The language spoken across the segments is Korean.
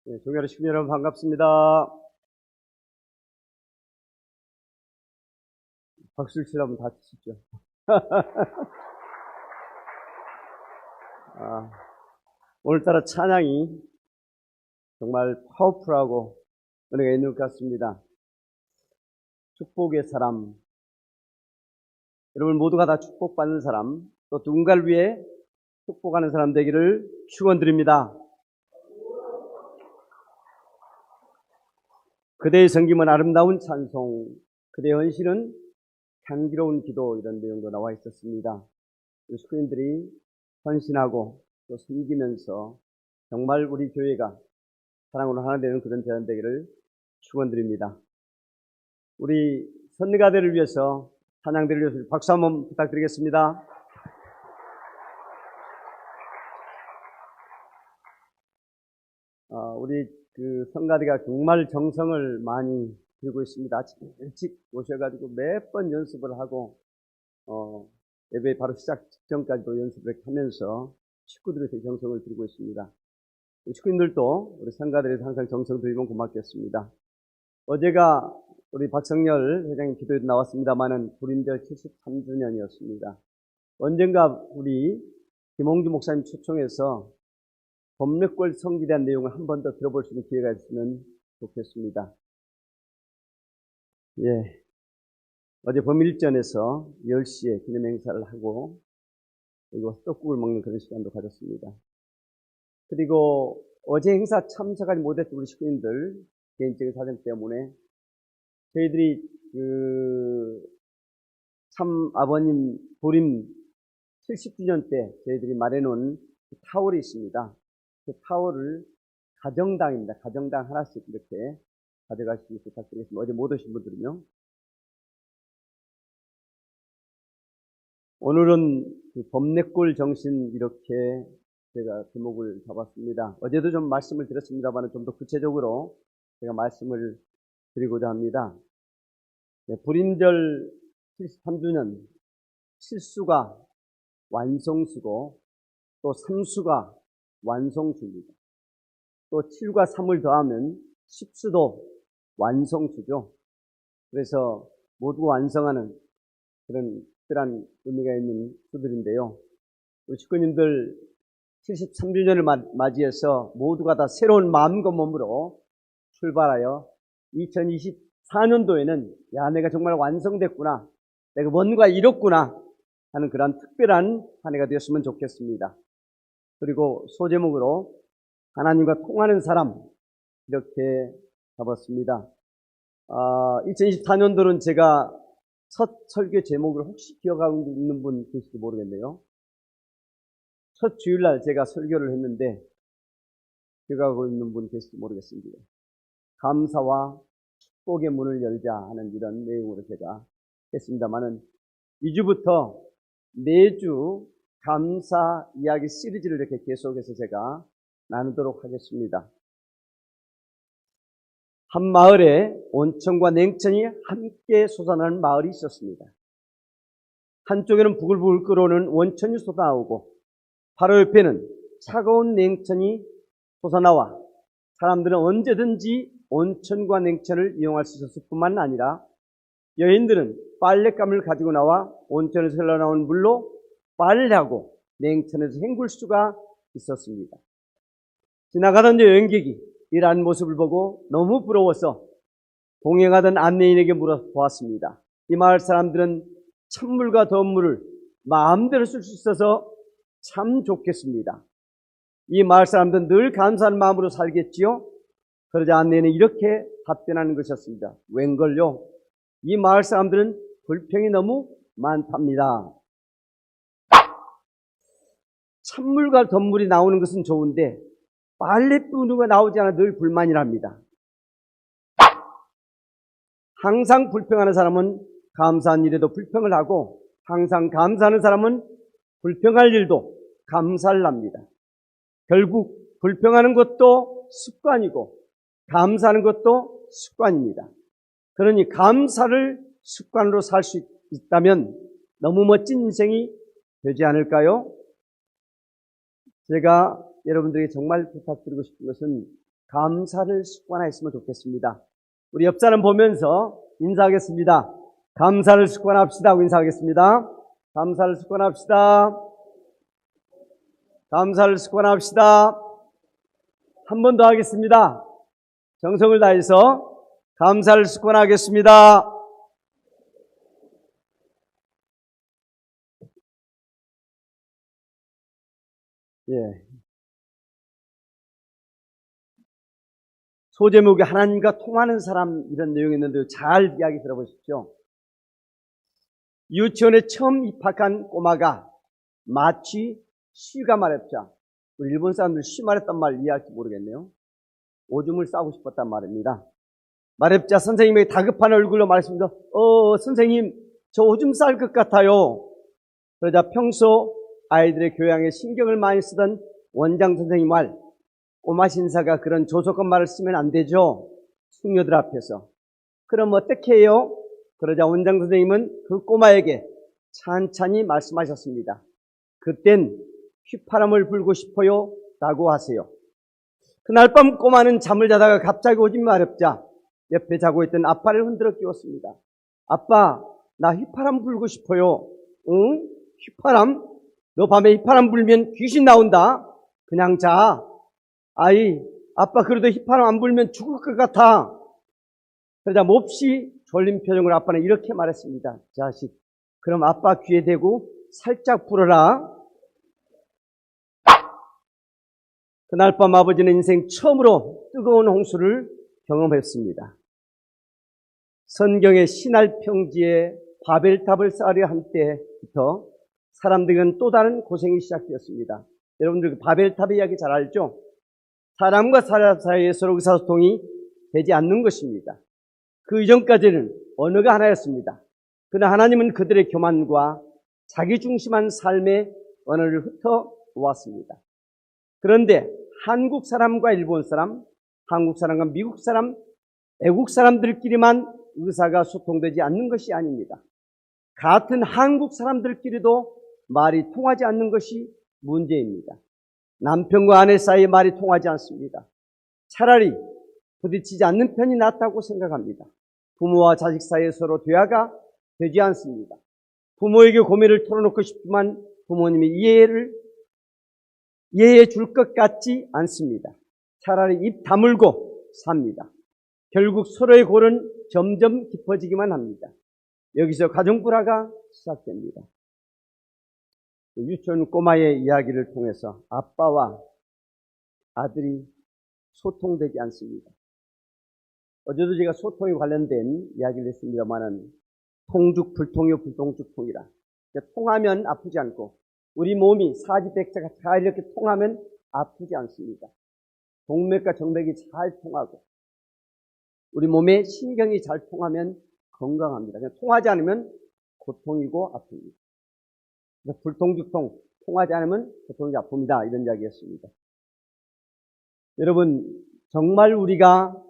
네, 종교의 시민 여러분 반갑습니다. 박수를 치려면 다 치시죠. 오늘따라 찬양이 정말 파워풀하고 은혜가 있는 것 같습니다. 축복의 사람, 여러분 모두가 다 축복받는 사람, 또 누군가를 위해 축복하는 사람 되기를 축원드립니다. 그대의 섬김은 아름다운 찬송, 그대의 헌신은 향기로운 기도, 이런 내용도 나와 있었습니다. 스크린들이 헌신하고 또 섬기면서 정말 우리 교회가 사랑으로 하나 되는 그런 대안 되기를 축원드립니다. 우리 선가대를 위해서, 찬양대를 위해서 박수 한번 부탁드리겠습니다. 우리 선가대가 정말 정성을 많이 들고 있습니다. 아침 일찍 오셔가지고 몇 번 연습을 하고 예배 바로 시작 직전까지도 연습을 하면서 식구들에서 정성을 들이고 있습니다. 식구인들도 우리 선가대에서 항상 정성 들이면 고맙겠습니다. 어제가 우리 박성열 회장님 기도에도 나왔습니다만은 불임절 73주년이었습니다. 언젠가 우리 김홍주 목사님 초청해서 법례골 성기에 대한 내용을 한 번 더 들어볼 수 있는 기회가 있으면 좋겠습니다. 예. 어제 범일전에서 10시에 기념 행사를 하고, 여기 와서 떡국을 먹는 그런 시간도 가졌습니다. 그리고 어제 행사 참석하지 못했던 우리 식구인들, 개인적인 사정 때문에, 저희들이 참 아버님 불임 70주년 때 저희들이 마련해놓은 타월이 있습니다. 그 타월을 가정당입니다. 가정당 하나씩 이렇게 가져가시기 부탁드리겠습니다. 어제 못 오신 분들은요. 오늘은 법례골 정신, 이렇게 제가 제목을 잡았습니다. 어제도 좀 말씀을 드렸습니다만 좀 더 구체적으로 제가 말씀을 드리고자 합니다. 네, 불임절 73주년, 7수가 완성수고 또 3수가 완성수입니다. 또 7과 3을 더하면 10수도 완성수죠. 그래서 모두 완성하는 그런 특별한 의미가 있는 수들인데요. 우리 식구님들 73주년을 맞이해서 모두가 다 새로운 마음과 몸으로 출발하여 2024년도에는 야, 내가 정말 완성됐구나, 내가 뭔가 이뤘구나 하는 그런 특별한 한 해가 되었으면 좋겠습니다. 그리고 소제목으로 하나님과 통하는 사람, 이렇게 잡았습니다. 2024년도는 제가 첫 설교 제목을 혹시 기억하고 있는 분 계실지 모르겠네요. 첫 주일날 제가 설교를 했는데 기억하고 있는 분 계실지 모르겠습니다. 감사와 축복의 문을 열자 하는 이런 내용으로 제가 했습니다만은 2주부터 매주 감사 이야기 시리즈를 이렇게 계속해서 제가 나누도록 하겠습니다. 한 마을에 온천과 냉천이 함께 솟아나는 마을이 있었습니다. 한쪽에는 부글부글 끓어오는 온천이 쏟아나오고 바로 옆에는 차가운 냉천이 솟아나와 사람들은 언제든지 온천과 냉천을 이용할 수 있었을 뿐만 아니라 여인들은 빨랫감을 가지고 나와 온천에서 흘러나온 물로 빨래하고 냉천에서 헹굴 수가 있었습니다. 지나가던 여행객이 이러한 모습을 보고 너무 부러워서 동행하던 안내인에게 물어보았습니다. 이 마을 사람들은 찬물과 더운 물을 마음대로 쓸 수 있어서 참 좋겠습니다. 이 마을 사람들은 늘 감사한 마음으로 살겠지요? 그러자 안내인은 이렇게 답변하는 것이었습니다. 웬걸요? 이 마을 사람들은 불평이 너무 많답니다. 찬물과 더운 물이 나오는 것은 좋은데 빨래뿐이가 나오지 않아 늘 불만이랍니다. 항상 불평하는 사람은 감사한 일에도 불평을 하고 항상 감사하는 사람은 불평할 일도 감사를 합니다. 결국 불평하는 것도 습관이고 감사하는 것도 습관입니다. 그러니 감사를 습관으로 살 수 있다면 너무 멋진 인생이 되지 않을까요? 제가 여러분들에게 정말 부탁드리고 싶은 것은 감사를 습관하였으면 좋겠습니다. 우리 옆 사람 보면서 인사하겠습니다. 감사를 습관합시다 하고 인사하겠습니다. 감사를 습관합시다. 감사를 습관합시다. 한 번 더 하겠습니다. 정성을 다해서 감사를 습관하겠습니다. 예. 소제목이 하나님과 통하는 사람 이런 내용이 있는데 잘 이야기 들어보십시오. 유치원에 처음 입학한 꼬마가 마치 쉬가 말했자 우리 일본 사람들 쉬 말했단 말 이해할지 모르겠네요. 오줌을 싸고 싶었단 말입니다. 말했자 선생님에게 다급한 얼굴로 말했습니다. 선생님 저 오줌 쌀 것 같아요. 그러자 평소 아이들의 교양에 신경을 많이 쓰던 원장 선생님 말 꼬마 신사가 그런 조속한 말을 쓰면 안 되죠. 숙녀들 앞에서. 그럼 어떻게 해요? 그러자 원장 선생님은 그 꼬마에게 찬찬히 말씀하셨습니다. 그땐 휘파람을 불고 싶어요 라고 하세요. 그날 밤 꼬마는 잠을 자다가 갑자기 오줌이 마렵자 옆에 자고 있던 아빠를 흔들어 깨웠습니다. 아빠, 나 휘파람 불고 싶어요. 응? 휘파람? 너 밤에 휘파람 불면 귀신 나온다. 그냥 자. 아이, 아빠 그래도 휘파람 안 불면 죽을 것 같아. 그러자 몹시 졸린 표정으로 아빠는 이렇게 말했습니다. 자식, 그럼 아빠 귀에 대고 살짝 불어라. 그날 밤 아버지는 인생 처음으로 뜨거운 홍수를 경험했습니다. 성경의 신할 평지에 바벨탑을 쌓으려 한 때부터 사람들은 또 다른 고생이 시작되었습니다. 여러분들 바벨탑의 이야기 잘 알죠? 사람과 사람 사이에 서로 의사소통이 되지 않는 것입니다. 그 이전까지는 언어가 하나였습니다. 그러나 하나님은 그들의 교만과 자기중심한 삶의 언어를 흩어놓았습니다. 그런데 한국 사람과 일본 사람, 한국 사람과 미국 사람, 애국 사람들끼리만 의사가 소통되지 않는 것이 아닙니다. 같은 한국 사람들끼리도 말이 통하지 않는 것이 문제입니다. 남편과 아내 사이에 말이 통하지 않습니다. 차라리 부딪히지 않는 편이 낫다고 생각합니다. 부모와 자식 사이에 서로 대화가 되지 않습니다. 부모에게 고민을 털어놓고 싶지만 부모님이 이해해 줄 것 같지 않습니다. 차라리 입 다물고 삽니다. 결국 서로의 골은 점점 깊어지기만 합니다. 여기서 가정불화가 시작됩니다. 유치원 꼬마의 이야기를 통해서 아빠와 아들이 소통되지 않습니다. 어제도 제가 소통에 관련된 이야기를 했습니다만은 통죽 불통이요 불통죽통이라. 통하면 아프지 않고 우리 몸이 사지백자가 잘 이렇게 통하면 아프지 않습니다. 동맥과 정맥이 잘 통하고 우리 몸의 신경이 잘 통하면 건강합니다. 통하지 않으면 고통이고 아픕니다. 불통죽통, 통하지 않으면 고통이 아픕니다. 이런 이야기였습니다. 여러분, 정말 우리가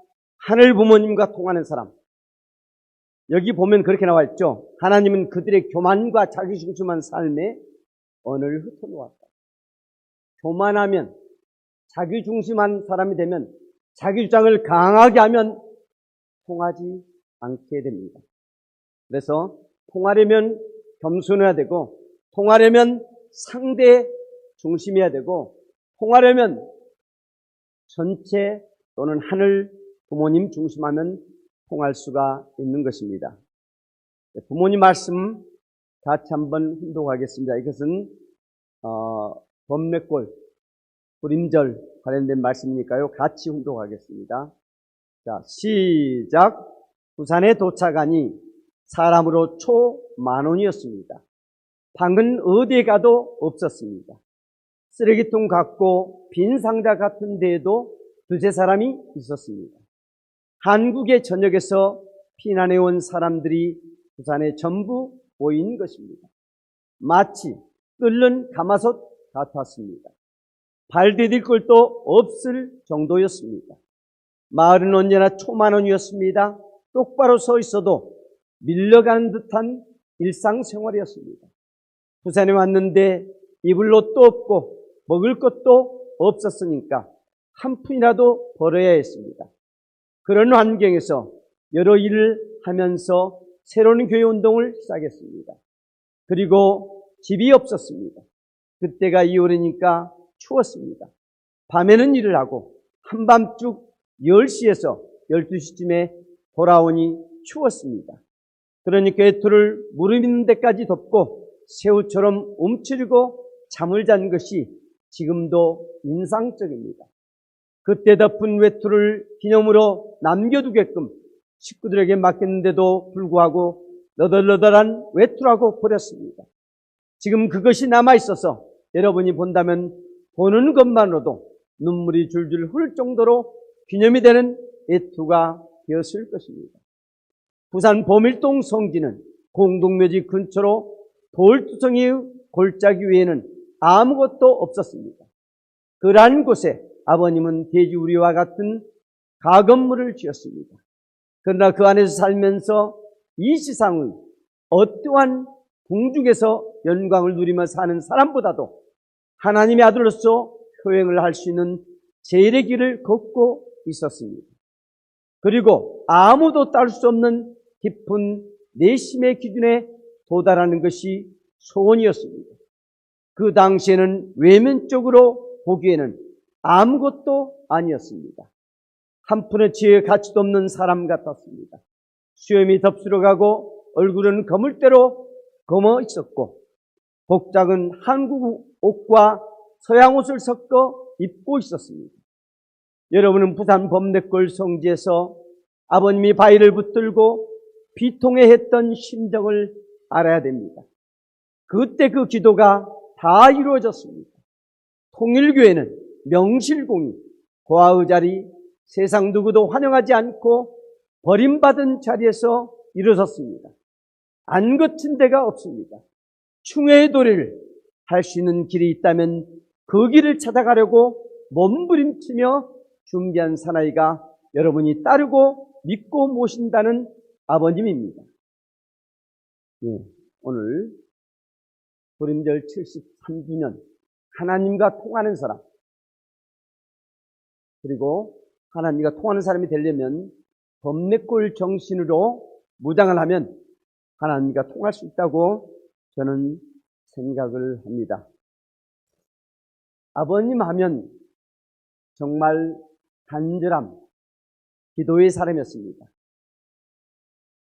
하늘 부모님과 통하는 사람, 여기 보면 그렇게 나와 있죠. 하나님은 그들의 교만과 자기중심한 삶에 언어를 흩어놓았다. 교만하면, 자기중심한 사람이 되면, 자기 주장을 강하게 하면 통하지 않게 됩니다. 그래서 통하려면 겸손해야 되고, 통하려면 상대 중심이어야 되고, 통하려면 전체 또는 하늘 부모님 중심하면 통할 수가 있는 것입니다. 부모님 말씀 같이 한번 훈독하겠습니다. 이것은 범맥골, 불임절 관련된 말씀이니까요. 같이 훈독하겠습니다. 자, 시작. 부산에 도착하니 사람으로 초만원이었습니다. 방은 어디에 가도 없었습니다. 쓰레기통 같고 빈 상자 같은 데에도 두세 사람이 있었습니다. 한국의 전역에서 피난해온 사람들이 부산에 전부 보인 것입니다. 마치 끓는 가마솥 같았습니다. 발 디딜 곳도 없을 정도였습니다. 마을은 언제나 초만원이었습니다. 똑바로 서 있어도 밀려가는 듯한 일상생활이었습니다. 부산에 왔는데 입을 옷도 없고 먹을 것도 없었으니까 한 푼이라도 벌어야 했습니다. 그런 환경에서 여러 일을 하면서 새로운 교회 운동을 시작했습니다. 그리고 집이 없었습니다. 그때가 2월이니까 추웠습니다. 밤에는 일을 하고 한밤중 10시에서 12시쯤에 돌아오니 추웠습니다. 그러니까 외투를 무릎 있는 데까지 덮고 새우처럼 움츠리고 잠을 잔 것이 지금도 인상적입니다. 그때 덮은 외투를 기념으로 남겨두게끔 식구들에게 맡겼는데도 불구하고 너덜너덜한 외투라고 버렸습니다. 지금 그것이 남아있어서 여러분이 본다면 보는 것만으로도 눈물이 줄줄 흐를 정도로 기념이 되는 외투가 되었을 것입니다. 부산 보밀동 성지는 공동묘지 근처로 돌투성이의 골짜기 외에는 아무것도 없었습니다. 그러한 곳에 아버님은 돼지우리와 같은 가건물을 지었습니다. 그러나 그 안에서 살면서 이 세상의 어떠한 궁중에서 영광을 누리며 사는 사람보다도 하나님의 아들로서 효행을 할 수 있는 제일의 길을 걷고 있었습니다. 그리고 아무도 따를 수 없는 깊은 내심의 기준에 도달하는 것이 소원이었습니다. 그 당시에는 외면적으로 보기에는 아무것도 아니었습니다. 한 푼의 지혜의 가치도 없는 사람 같았습니다. 수염이 덥수룩하고 얼굴은 거물대로 검어 있었고 복장은 한국 옷과 서양 옷을 섞어 입고 있었습니다. 여러분은 부산 범내골 성지에서 아버님이 바위를 붙들고 비통해 했던 심정을 알아야 됩니다. 그때 그 기도가 다 이루어졌습니다. 통일교회는 명실공히 고아의 자리, 세상 누구도 환영하지 않고 버림받은 자리에서 일어섰습니다. 안 거친 데가 없습니다. 충회의 도리를 할 수 있는 길이 있다면 그 길을 찾아가려고 몸부림치며 준비한 사나이가 여러분이 따르고 믿고 모신다는 아버님입니다. 오늘 불임절 73주년 하나님과 통하는 사람, 그리고 하나님과 통하는 사람이 되려면 범내골 정신으로 무장을 하면 하나님과 통할 수 있다고 저는 생각을 합니다. 아버님 하면 정말 간절함, 기도의 사람이었습니다.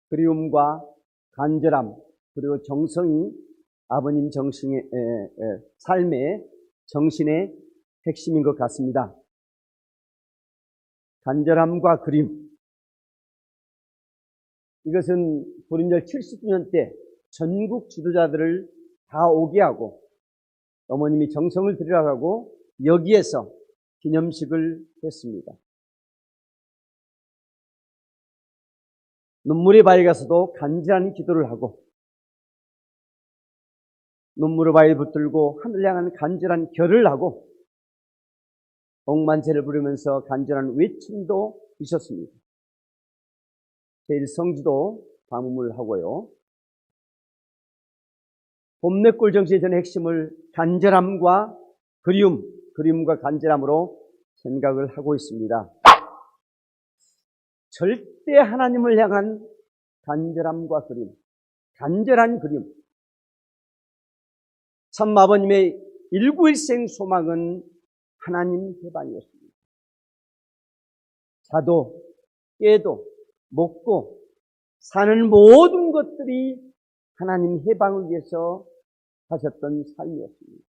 그리움과 간절함, 그리고 정성이 아버님 정신의 삶의 정신의 핵심인 것 같습니다. 간절함과 그리움, 이것은 불임절 70주년 때 전국 지도자들을 다 오게 하고 어머님이 정성을 들여가고 여기에서 기념식을 했습니다. 눈물의 바위에 가서도 간절한 기도를 하고 눈물의 바위에 붙들고 하늘 향한 간절한 결을 하고 억만체를 부르면서 간절한 외침도 있었습니다. 제1성지도 방문을 하고요. 봄내골 정신의 전 핵심을 간절함과 그리움과 간절함으로 생각을 하고 있습니다. 절대 하나님을 향한 간절함과 그리움, 간절한 그리움. 참 아버님의 일구일생 소망은 하나님 해방이었습니다. 자도 깨도 먹고 사는 모든 것들이 하나님 해방을 위해서 하셨던 삶이었습니다.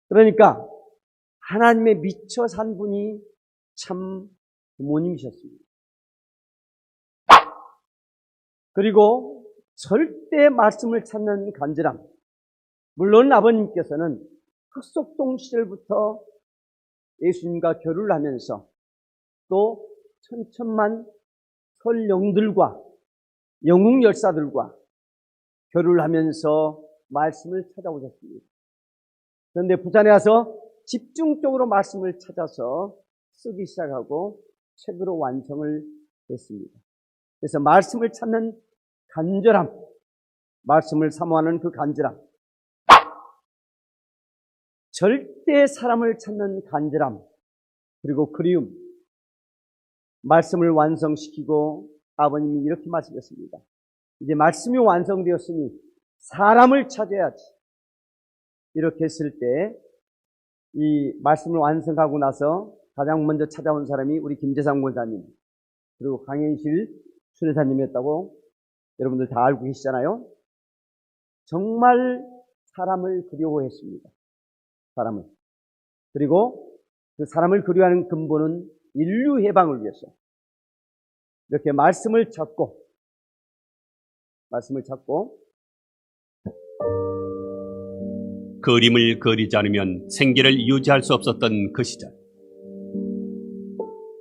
그러니까 하나님의 미쳐 산 분이 참 부모님이셨습니다. 그리고 절대 말씀을 찾는 간절함. 물론 아버님께서는 흑석동 시절부터 예수님과 결혼을 하면서 또 천천만 설령들과 영웅 열사들과 결혼을 하면서 말씀을 찾아오셨습니다. 그런데 부산에 와서 집중적으로 말씀을 찾아서 쓰기 시작하고 책으로 완성을 했습니다. 그래서 말씀을 찾는 간절함, 말씀을 사모하는 그 간절함, 절대 사람을 찾는 간절함, 그리고 그리움, 말씀을 완성시키고 아버님이 이렇게 말씀했습니다. 이제 말씀이 완성되었으니 사람을 찾아야지. 이렇게 했을 때 이 말씀을 완성하고 나서 가장 먼저 찾아온 사람이 우리 김재상 권사님, 그리고 강현실 수련사님이었다고 여러분들 다 알고 계시잖아요. 정말 사람을 그리워했습니다. 사람을. 그리고 그 사람을 그리워하는 근본은 인류 해방을 위해서 이렇게 말씀을 찾고 그림을 그리지 않으면 생계를 유지할 수 없었던 그 시절.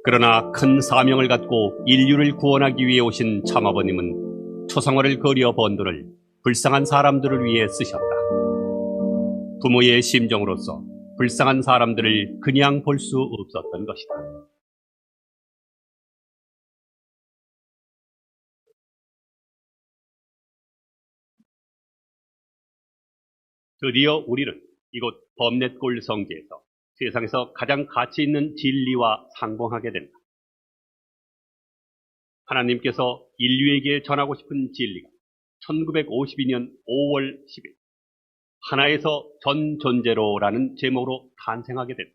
그러나 큰 사명을 갖고 인류를 구원하기 위해 오신 참아버님은 초상화를 그려 번 돈을 불쌍한 사람들을 위해 쓰셨다. 부모의 심정으로서 불쌍한 사람들을 그냥 볼 수 없었던 것이다. 드디어 우리는 이곳 범넷골 성지에서 세상에서 가장 가치 있는 진리와 상봉하게 된다. 하나님께서 인류에게 전하고 싶은 진리가 1952년 5월 10일 하나에서 전 존재로라는 제목으로 탄생하게 된다.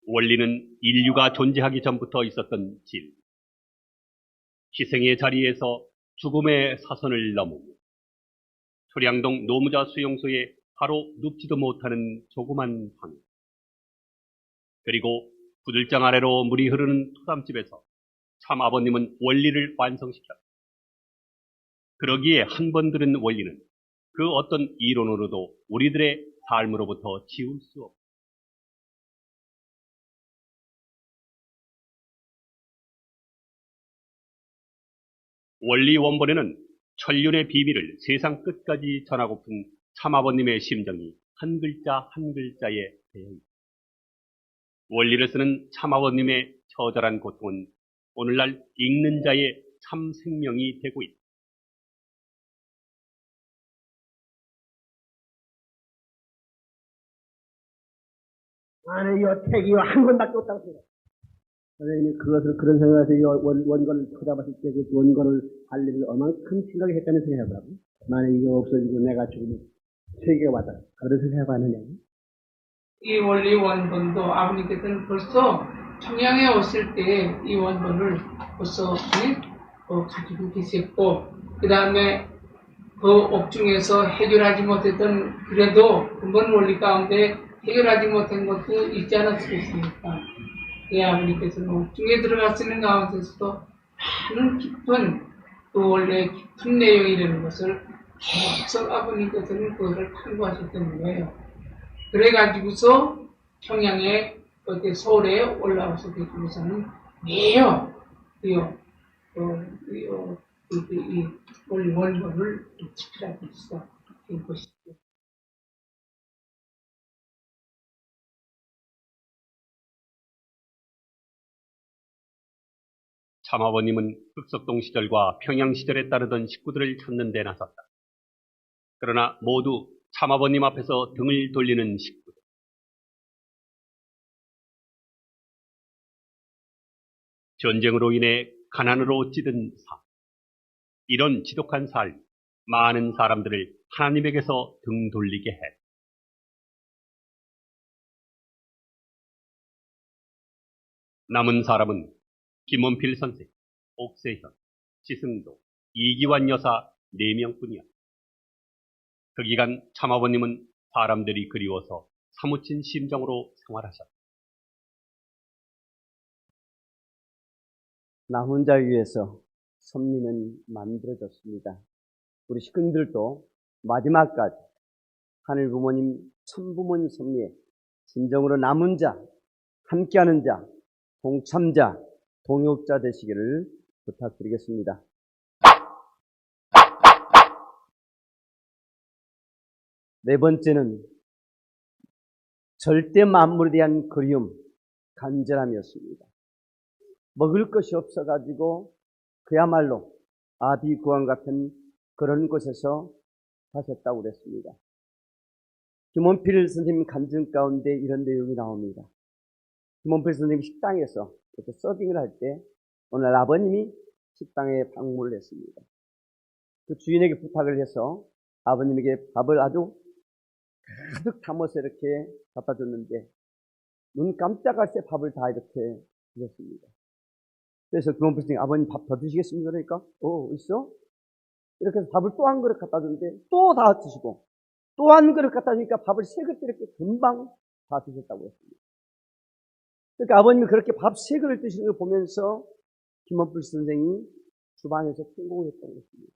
원리는 인류가 존재하기 전부터 있었던 진리. 희생의 자리에서 죽음의 사선을 넘으며 초량동 노무자 수용소에 바로 눕지도 못하는 조그만 방, 그리고 구들장 아래로 물이 흐르는 토담집에서 참 아버님은 원리를 완성시켰다. 그러기에 한 번 들은 원리는 그 어떤 이론으로도 우리들의 삶으로부터 지울 수 없다. 원리 원본에는 천륜의 비밀을 세상 끝까지 전하고픈 참아버님의 심정이 한 글자 한 글자에 배어 있다. 원리를 쓰는 참아버님의 처절한 고통은 오늘날 읽는 자의 참 생명이 되고 있다. 안에 이 책이 한 권밖에 없다고 생각해요. 선생님이 그런 생각에서 이 원고를 쳐다봤을 때 그 원고를 관리를 얼만큼 심하게 했다는 생각해보라고. 만약 이게 없어지고 내가 죽으면 세계가 왔다. 그런 생각해봤느냐. 이 원리 원본도 아버님께서는 벌써 청양에 오실 때 이 원본을 벌써 가지고 계셨고, 그 다음에 그 옥중에서 해결하지 못했던, 그래도 근본 원리 가운데 해결하지 못한 것도 있지 않았겠습니까? 예, 아버님께서는 옥중에 들어가시는 가운데서도 많은 깊은, 그 원래 깊은 내용이라는 것을 계속 아버님께서는 그것을 탐구하셨던 거예요. 그래가지고서 평양에, 어디 서울에 올라와서 계시고서는 매여, 이 원리 원본을 지키라고 했어. 된 것이죠. 참아버님은 흑석동 시절과 평양 시절에 따르던 식구들을 찾는 데 나섰다. 그러나 모두 참아버님 앞에서 등을 돌리는 식구들. 전쟁으로 인해 가난으로 찌든 삶. 이런 지독한 삶, 많은 사람들을 하나님에게서 등 돌리게 해. 남은 사람은 김원필 선생, 옥세현, 지승도, 이기환 여사 4명뿐이야. 그 기간 참아버님은 사람들이 그리워서 사무친 심정으로 생활하셨다. 나 혼자 위해서 섭리는 만들어졌습니다. 우리 식구들도 마지막까지 하늘 부모님, 천부모님 섭리에 진정으로 남은 자, 함께하는 자, 동참자, 동역자 되시기를 부탁드리겠습니다. 네 번째는 절대 만물에 대한 그리움, 간절함이었습니다. 먹을 것이 없어가지고 그야말로 아비구환 같은 그런 곳에서 사셨다고 그랬습니다. 김원필 선생님 간증 가운데 이런 내용이 나옵니다. 김원필 선생님 식당에서 이렇게 서빙을 할 때 오늘 아버님이 식당에 방문을 했습니다. 그 주인에게 부탁을 해서 아버님에게 밥을 아주 가득 담아서 이렇게 갖다 줬는데 눈 깜짝할 새 밥을 다 이렇게 드셨습니다. 그래서 김원필 선생님, 아버님 밥 더 드시겠습니까? 그러니까 있어? 이렇게 해서 밥을 또 한 그릇 갖다 줬는데 또 다 드시고 또 한 그릇 갖다 주니까 밥을 세 그릇 이렇게 금방 다 드셨다고 했습니다. 그러니까 아버님이 그렇게 밥 세 그릇 드시는 걸 보면서 김원필 선생이 주방에서 통곡을 했다고 했습니다.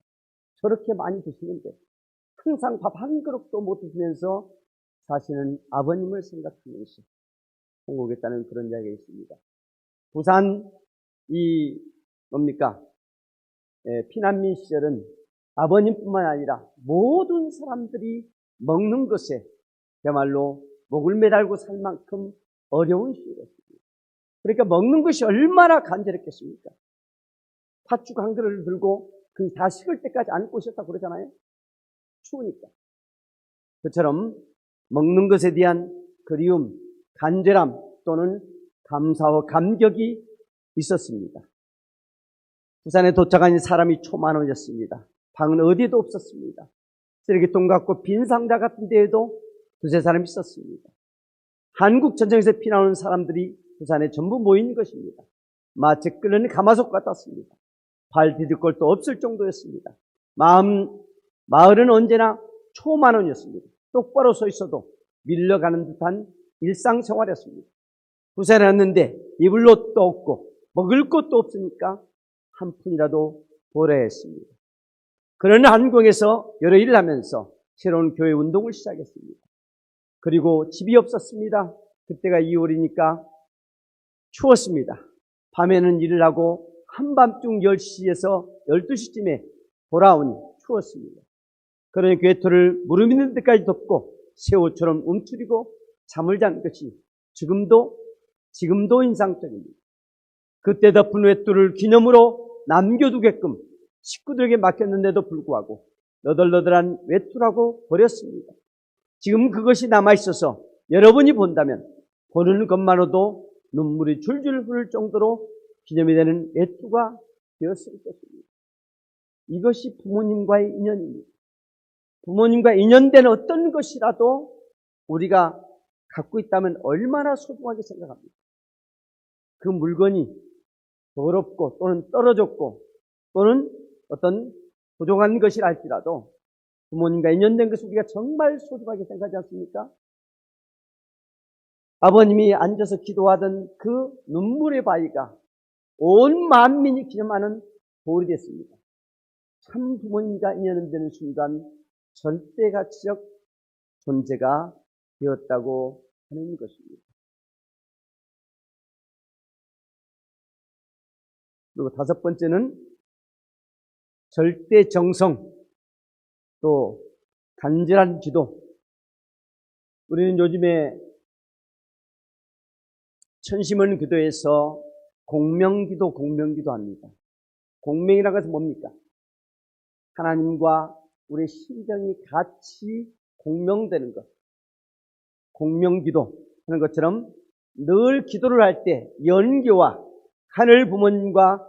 저렇게 많이 드시는데 항상 밥 한 그릇도 못 드시면서 사실은 아버님을 생각하면서 통곡했다는 그런 이야기가 있습니다. 부산 피난민 시절은 아버님뿐만 아니라 모든 사람들이 먹는 것에 그야말로 목을 매달고 살 만큼 어려운 시절이었습니다. 그러니까 먹는 것이 얼마나 간절했겠습니까? 팥죽 한 그릇을 들고 그 다 식을 때까지 안고 있었다고 그러잖아요. 추우니까. 그처럼 먹는 것에 대한 그리움, 간절함 또는 감사와 감격이 있었습니다. 부산에 도착한 사람이 초만원이었습니다. 방은 어디에도 없었습니다. 쓰레기통 같고 빈 상자 같은 데에도 두세 사람이 있었습니다. 한국 전쟁에서 피난 온 사람들이 부산에 전부 모인 것입니다. 마치 끓는 가마솥 같았습니다. 발 디딜 곳도 없을 정도였습니다. 마을은 언제나 초만원이었습니다. 똑바로 서 있어도 밀려가는 듯한 일상생활이었습니다. 부산에 왔는데 입을 옷도 없고 먹을 것도 없으니까 한 푼이라도 벌어야 했습니다. 그런 한국에서 여러 일을 하면서 새로운 교회 운동을 시작했습니다. 그리고 집이 없었습니다. 그때가 2월이니까 추웠습니다. 밤에는 일을 하고 한밤중 10시에서 12시쯤에 돌아오니 추웠습니다. 그러니 괴토를 무릎 있는 데까지 덮고 새우처럼 움츠리고 잠을 잔 것이 지금도 인상적입니다. 그때 덮은 외투를 기념으로 남겨두게끔 식구들에게 맡겼는데도 불구하고 너덜너덜한 외투라고 버렸습니다. 지금 그것이 남아있어서 여러분이 본다면 보는 것만으로도 눈물이 줄줄 흐를 정도로 기념이 되는 외투가 되었을 것입니다. 이것이 부모님과의 인연입니다. 부모님과 인연된 어떤 것이라도 우리가 갖고 있다면 얼마나 소중하게 생각합니다. 그 물건이 더럽고 또는 떨어졌고 또는 어떤 부족한 것이라 할지라도 부모님과 인연된 것을 우리가 정말 소중하게 생각하지 않습니까? 아버님이 앉아서 기도하던 그 눈물의 바위가 온 만민이 기념하는 돌이 됐습니다. 참 부모님과 인연되는 순간 절대가치적 존재가 되었다고 하는 것입니다. 그리고 다섯 번째는 절대 정성, 또 간절한 기도. 우리는 요즘에 천심원 기도에서 공명기도 합니다. 공명이라고 해서 뭡니까? 하나님과 우리의 심정이 같이 공명되는 것. 공명기도 하는 것처럼 늘 기도를 할 때 연교와 하늘 부모님과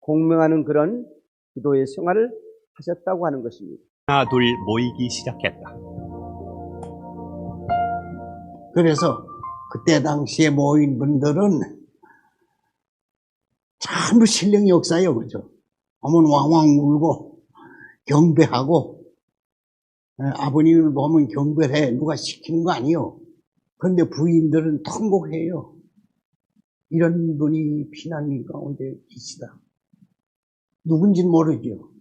공명하는 그런 기도의 생활을 하셨다고 하는 것입니다. 하나 둘 모이기 시작했다. 그래서 그때 당시에 모인 분들은 전부 신령 역사예요, 그죠? 어머니 왕왕 울고 경배하고, 아버님을 보면 경배해. 누가 시키는 거 아니에요. 그런데 부인들은 통곡해요. 이런 분이 피난민 가운데 계시다. 누군지는 모르죠.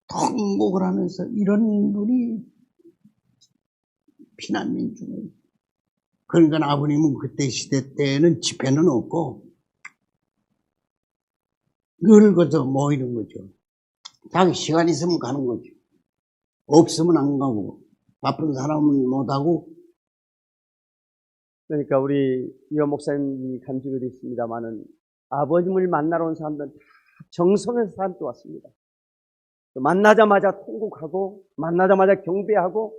통곡을 하면서 이런 분이 피난민 중에. 그러니까 아버님은 그때 시대 때는 집회는 없고 늘 거기서 모이는 거죠. 자기 시간 있으면 가는 거죠. 없으면 안 가고, 바쁜 사람은 못 하고. 그러니까 우리 이호 목사님이 간증을 했습니다마는 아버님을 만나러 온 사람들은 다 정성의 사람도 왔습니다. 만나자마자 통곡하고 만나자마자 경배하고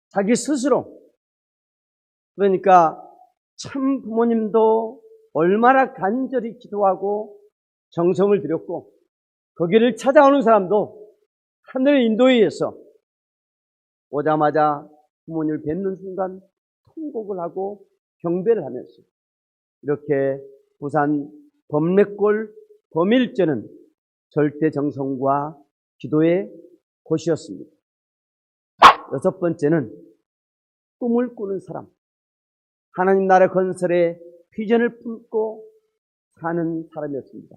자기 스스로, 그러니까 참 부모님도 얼마나 간절히 기도하고 정성을 들였고 거기를 찾아오는 사람도 하늘의 인도에 의해서 오자마자 부모님을 뵙는 순간 통곡을 하고 경배를 하면서 이렇게 부산 범래골 범일전은 절대 정성과 기도의 곳이었습니다. 여섯 번째는 꿈을 꾸는 사람, 하나님 나라 건설의 비전을 품고 사는 사람이었습니다.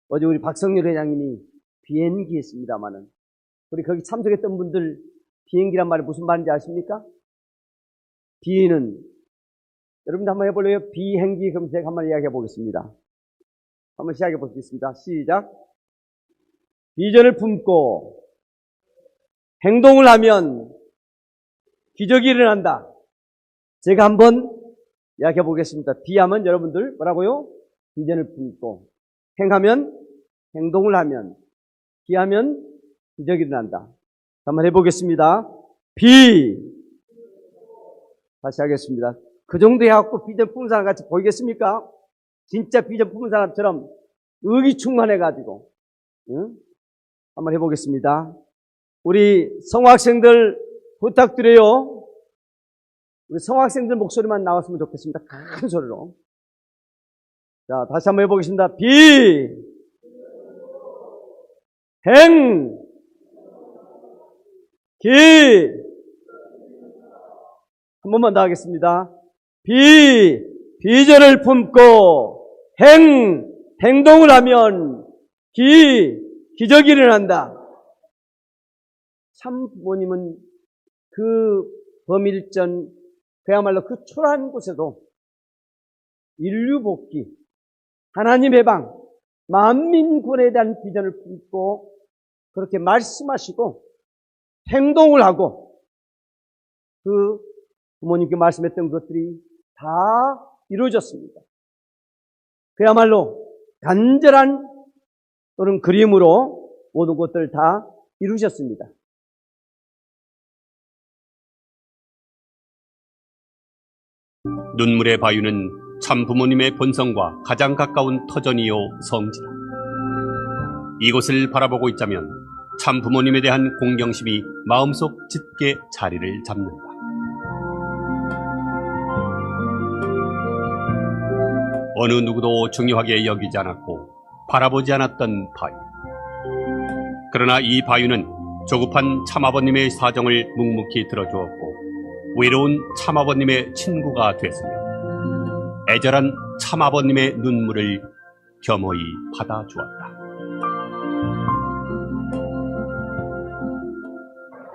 어제 우리 박성렬 회장님이 비행기 했습니다마는 우리 거기 참석했던 분들 비행기란 말이 무슨 말인지 아십니까? 비는 여러분들 한번 해볼래요? 비행기 검색 한번 이야기해 보겠습니다. 한번 시작해 보겠습니다. 시작. 비전을 품고 행동을 하면 기적이 일어난다. 제가 한번 이야기해 보겠습니다. 비하면 여러분들 뭐라고요? 비전을 품고, 행하면, 행동을 하면, 기하면 기적이 일어난다. 한번 해보겠습니다. 다시 하겠습니다. 그 정도 해갖고 비전 품은 사람 같이 보이겠습니까? 진짜 비전 품은 사람처럼 의기충만해가지고, 응? 한번 해보겠습니다. 우리 성학생들 부탁드려요. 우리 성학생들 목소리만 나왔으면 좋겠습니다. 큰 소리로. 자, 다시 한번 해보겠습니다. 행, 기. 한 번만 더 하겠습니다. 비전을 품고 행동을 하면 기적이 일어난다. 참 부모님은 그 범일전 그야말로 그 초라한 곳에도 인류 복귀, 하나님 해방, 만민군에 대한 비전을 품고 그렇게 말씀하시고 행동을 하고 그 부모님께 말씀했던 것들이 다 이루어졌습니다. 그야말로 간절한 또는 그림으로 모든 것들을 다 이루셨습니다. 눈물의 바위는 참 부모님의 본성과 가장 가까운 터전이요 성지다. 이곳을 바라보고 있자면 참 부모님에 대한 공경심이 마음속 짙게 자리를 잡는다. 어느 누구도 중요하게 여기지 않았고 바라보지 않았던 바위. 그러나 이 바위는 조급한 참아버님의 사정을 묵묵히 들어주었고 외로운 참아버님의 친구가 됐으며 애절한 참아버님의 눈물을 겸허히 받아주었다.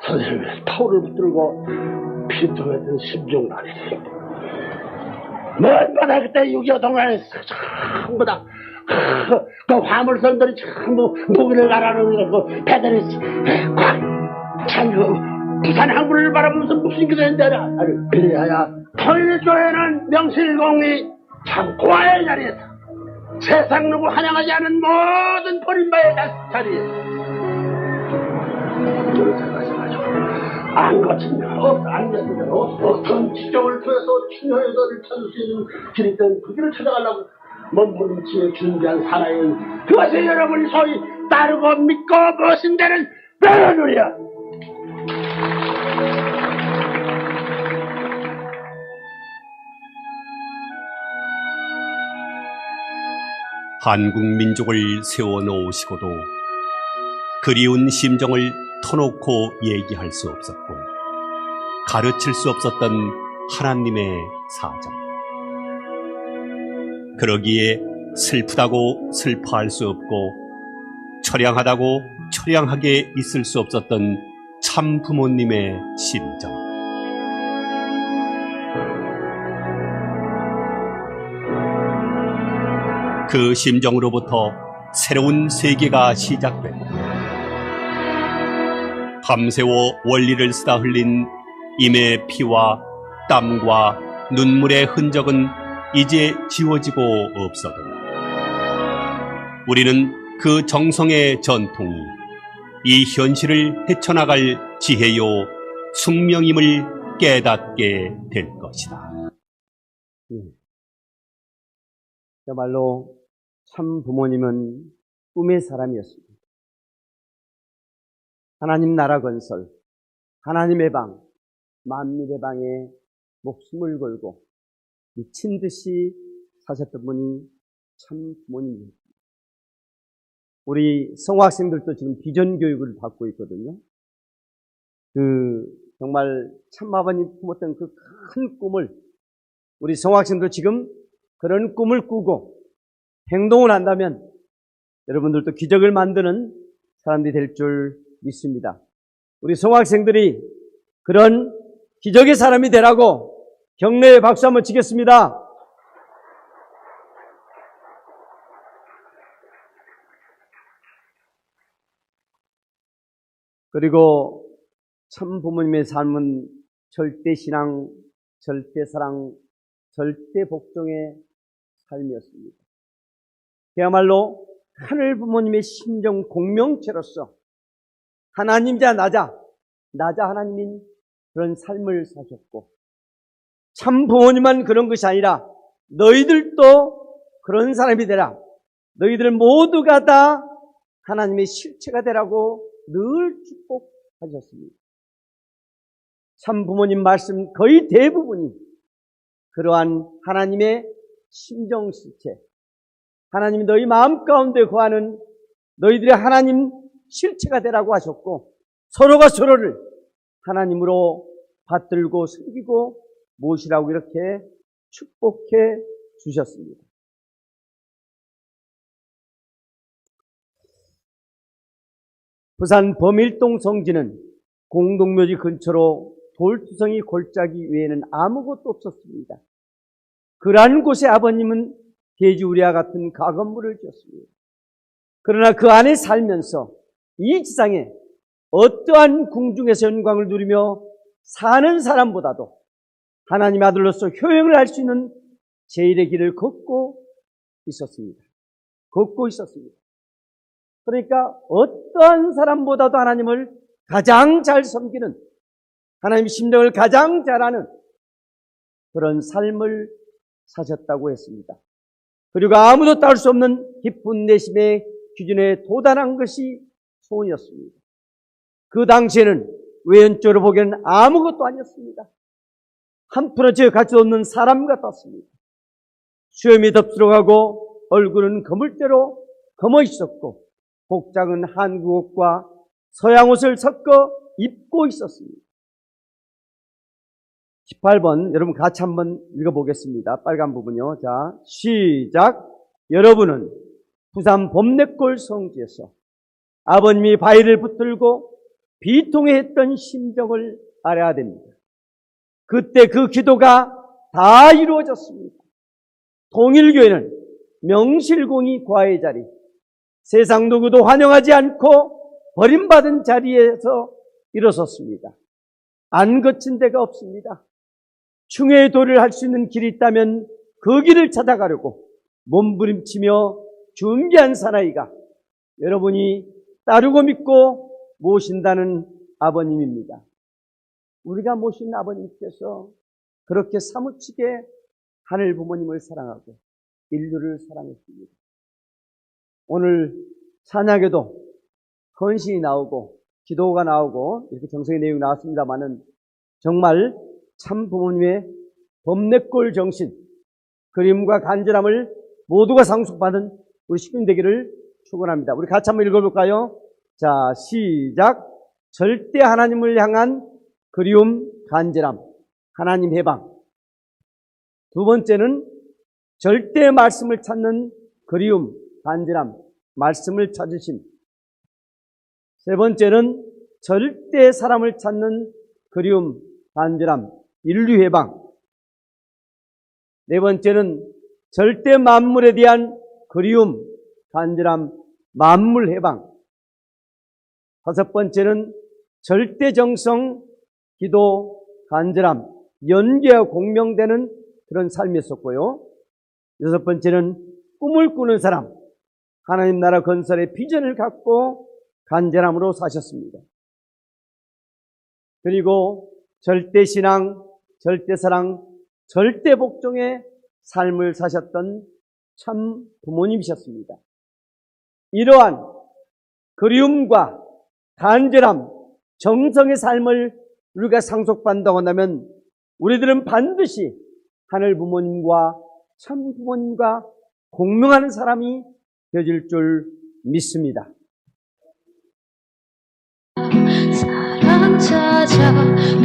선생님의 타오를 붙들고 피통했던 심정을 아니지. 뭐마다 그때 6.25 동안에서 전부 다 그 화물선들이 전부 무기를 갈아놓고 그 배들이 참 부산 항구를 바라보면서 무슨 기도 했는데 아니 그래야 통일교회는 명실공히 참 고아의 자리에서 세상 누구 환영하지 않은 모든 버림바의 자리에 이런 생각하셔가지고 안 거친 안 됐으면 어떤 지경을 통해서 충혈에서를 찾을 수 있는 길이 있던 그 길을 찾아가려고 몸부림치에 준비한 사나이는 그것이 여러분이 소위 따르고 믿고 모신다는 배려누리야. 한국 민족을 세워놓으시고도 그리운 심정을 터놓고 얘기할 수 없었고 가르칠 수 없었던 하나님의 사정. 그러기에 슬프다고 슬퍼할 수 없고 처량하다고 처량하게 있을 수 없었던 참 부모님의 심정. 그 심정으로부터 새로운 세계가 시작된다. 밤새워 원리를 쓰다 흘린 임의 피와 땀과 눈물의 흔적은 이제 지워지고 없어도 우리는 그 정성의 전통이 이 현실을 헤쳐나갈 지혜요 숙명임을 깨닫게 될 것이다. 그야말로 참 부모님은 꿈의 사람이었습니다. 하나님 나라 건설, 하나님의 방, 만민의 방에 목숨을 걸고 미친 듯이 사셨던 분이 참 부모님입니다. 우리 성학생들도 지금 비전 교육을 받고 있거든요. 정말 참 아버님 품었던 그 큰 꿈을 우리 성학생도 지금 그런 꿈을 꾸고 행동을 한다면 여러분들도 기적을 만드는 사람들이 될 줄 믿습니다. 우리 성학생들이 그런 기적의 사람이 되라고 격려의 박수 한번 치겠습니다. 그리고 참 부모님의 삶은 절대신앙, 절대사랑, 절대복종의 삶이었습니다. 그야말로 하늘 부모님의 심정 공명체로서 하나님자 나자 하나님인 그런 삶을 사셨고, 참 부모님만 그런 것이 아니라 너희들도 그런 사람이 되라. 너희들 모두가 다 하나님의 실체가 되라고 늘 축복하셨습니다. 참 부모님 말씀 거의 대부분이 그러한 하나님의 심정 실체, 하나님이 너희 마음 가운데 거하는 너희들의 하나님 실체가 되라고 하셨고, 서로가 서로를 하나님으로 받들고 섬기고 모시라고 이렇게 축복해 주셨습니다. 부산 범일동 성지는 공동묘지 근처로 돌투성이 골짜기 외에는 아무것도 없었습니다. 그러한 곳에 아버님은 돼지우리와 같은 가건물을 지었습니다. 그러나 그 안에 살면서 이 지상에 어떠한 궁중에서 영광을 누리며 사는 사람보다도 하나님의 아들로서 효용을 할 수 있는 제일의 길을 걷고 있었습니다. 그러니까 어떠한 사람보다도 하나님을 가장 잘 섬기는, 하나님의 심정을 가장 잘 아는 그런 삶을 사셨다고 했습니다. 그리고 아무도 따를 수 없는 깊은 내심의 기준에 도달한 것이 소원이었습니다. 그 당시에는 외연적으로 보기에는 아무것도 아니었습니다. 한 푼의 죄 가치도 없는 사람 같았습니다. 수염이 덥수룩하고 얼굴은 거물대로 검어 있었고 복장은 한국 옷과 서양 옷을 섞어 입고 있었습니다. 18번 여러분 같이 한번 읽어보겠습니다. 빨간 부분이요. 자, 시작. 여러분은 부산 범내골 성지에서 아버님이 바위를 붙들고 비통해했던 심정을 알아야 됩니다. 그때 그 기도가 다 이루어졌습니다. 통일교회는 명실공히 과의 자리, 세상 누구도 환영하지 않고 버림받은 자리에서 일어섰습니다. 안 거친 데가 없습니다. 충의 도를 할 수 있는 길이 있다면 그 길을 찾아가려고 몸부림치며 준비한 사나이가 여러분이 따르고 믿고 모신다는 아버님입니다. 우리가 모신 아버님께서 그렇게 사무치게 하늘 부모님을 사랑하고 인류를 사랑했습니다. 오늘 찬양에도 헌신이 나오고 기도가 나오고 이렇게 정성의 내용이 나왔습니다만은 정말 참 부모님의 범내골 정신, 그림과 간절함을 모두가 상속받은 우리 식구님 되기를 축원합니다. 우리 같이 한번 읽어볼까요? 자, 시작. 절대 하나님을 향한 그리움, 간절함, 하나님 해방. 두 번째는 절대 말씀을 찾는 그리움, 간절함, 말씀을 찾으심. 세 번째는 절대 사람을 찾는 그리움, 간절함, 인류 해방. 네 번째는 절대 만물에 대한 그리움, 간절함, 만물 해방. 다섯 번째는 절대 정성, 기도, 간절함, 연계와 공명되는 그런 삶이었었고요. 여섯 번째는 꿈을 꾸는 사람, 하나님 나라 건설의 비전을 갖고 간절함으로 사셨습니다. 그리고 절대신앙, 절대사랑, 절대복종의 삶을 사셨던 참 부모님이셨습니다. 이러한 그리움과 간절함, 정성의 삶을 우리가 상속받는다고 한다면 우리들은 반드시 하늘 부모님과 참 부모님과 공명하는 사람이 되어질 줄 믿습니다. 사랑 찾아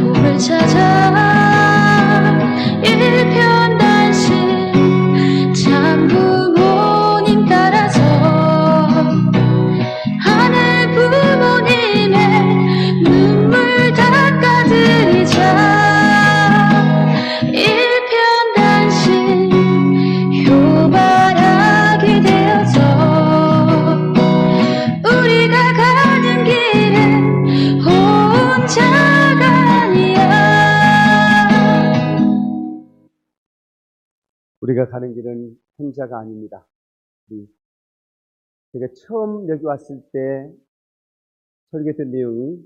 복을 찾아 일편단심 참 부모님 따라서 하늘 부모님의 눈물 닦아드리자 일편단심 효바라기 되어서 우리가 가는 길은 혼자가 아니야. 우리가 가는 길은 혼자가 아닙니다. 제가 처음 여기 왔을 때 설교했던 내용이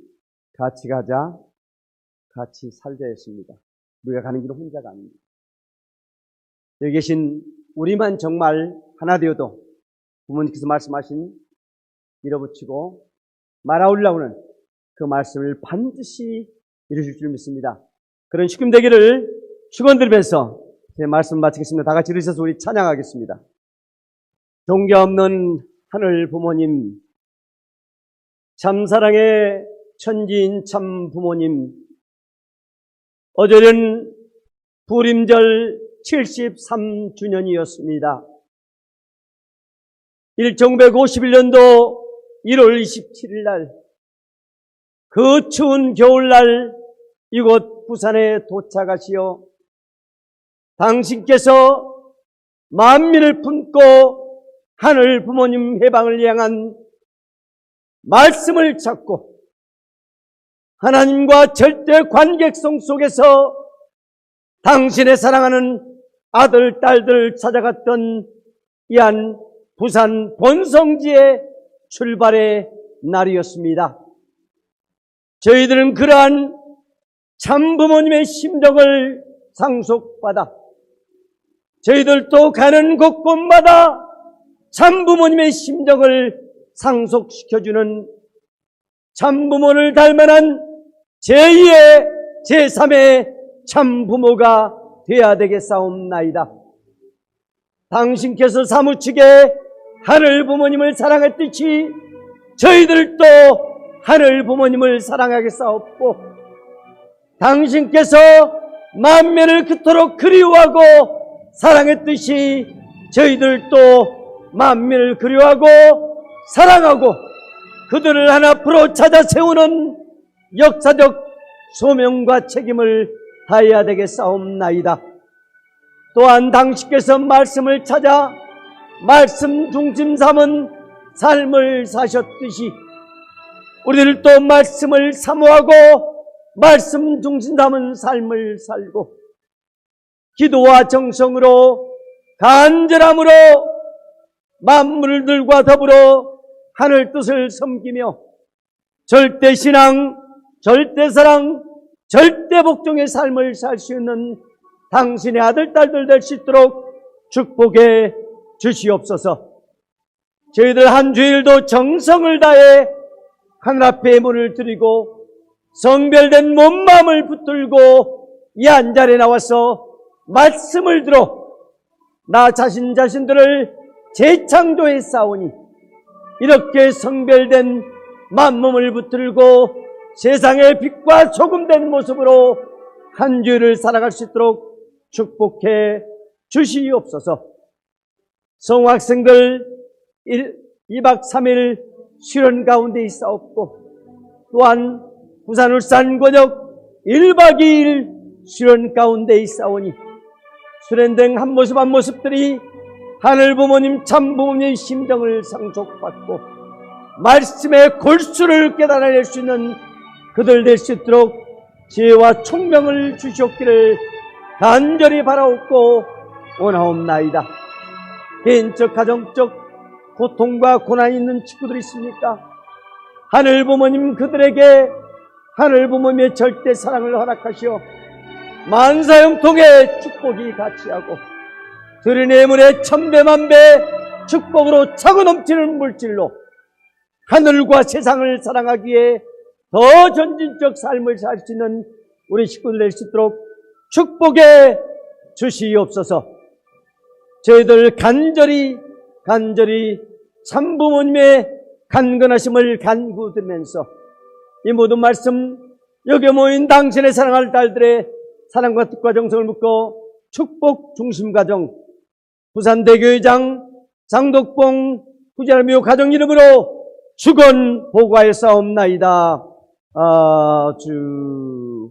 같이 가자, 같이 살자였습니다. 우리가 가는 길은 혼자가 아닙니다. 여기 계신 우리만 정말 하나 되어도 부모님께서 말씀하신 밀어붙이고 말아올라오는 그 말씀을 반드시 이루실 줄 믿습니다. 그런 축금 되기를 축원드리면서 제 말씀 마치겠습니다. 다 같이 일으켜서 우리 찬양하겠습니다. 동교 없는 하늘 부모님, 참사랑의 천지인 참 부모님, 어제는 부림절 73주년이었습니다. 1951년도 1월 27일 날, 그 추운 겨울날 이곳 부산에 도착하시어 당신께서 만민을 품고 하늘 부모님 해방을 향한 말씀을 찾고 하나님과 절대 관계성 속에서 당신의 사랑하는 아들, 딸들을 찾아갔던 이한 부산 본성지의 출발의 날이었습니다. 저희들은 그러한 참부모님의 심정을 상속받아 저희들도 가는 곳곳마다 참부모님의 심정을 상속시켜주는 참부모를 닮아난 제2의 제3의 참부모가 되어야 되겠사옵나이다. 당신께서 사무치게 하늘 부모님을 사랑했듯이 저희들도 하늘 부모님을 사랑하겠사옵고 당신께서 만면을 그토록 그리워하고 사랑했듯이 저희들도 만면을 그리워하고 사랑하고 그들을 하나앞으로 찾아 세우는 역사적 소명과 책임을 다해야 되겠사옵나이다. 또한 당신께서 말씀을 찾아 말씀 중심 삼은 삶을 사셨듯이 우리들도 말씀을 사모하고 말씀 중심 삼은 삶을 살고 기도와 정성으로 간절함으로 만물들과 더불어 하늘 뜻을 섬기며 절대신앙, 절대사랑, 절대복종의 삶을 살 수 있는 당신의 아들, 딸들 될 수 있도록 축복해 주시옵소서. 저희들 한 주일도 정성을 다해 하늘 앞에 문을 드리고 성별된 몸 마음을 붙들고 이 한 자리에 나와서 말씀을 들어 나 자신들을 재창조해 싸우니 이렇게 성별된 만몸을 붙들고 세상의 빛과 소금된 모습으로 한 주일을 살아갈 수 있도록 축복해 주시옵소서. 성학생들 2박 3일 수련 가운데 있사옵고 또한 부산 울산 권역 1박 2일 수련 가운데 있사오니 수련된 한 모습 한 모습들이 하늘 부모님 참 부모님의 심정을 상속받고 말씀의 골수를 깨달아낼 수 있는 그들 될 수 있도록 지혜와 총명을 주시옵기를 간절히 바라옵고 원하옵나이다. 개인적 가정적 고통과 고난이 있는 친구들이 있습니까? 하늘 부모님 그들에게 하늘 부모님의 절대 사랑을 허락하시어 만사형통의 축복이 같이하고 들은 물의 천배만배 축복으로 차고 넘치는 물질로 하늘과 세상을 사랑하기에 더 전진적 삶을 살 수 있는 우리 식구들 될 수 있도록 축복해 주시옵소서. 저희들 간절히 참부모님의 간근하심을 간구드리면서 이 모든 말씀 여기 모인 당신의 사랑할 딸들의 사랑과 뜻과 정성을 묻고 축복 중심 가정 부산대교회장 장덕봉 후지하며 가정 이름으로 축원 보고하여 싸움나이다. 아주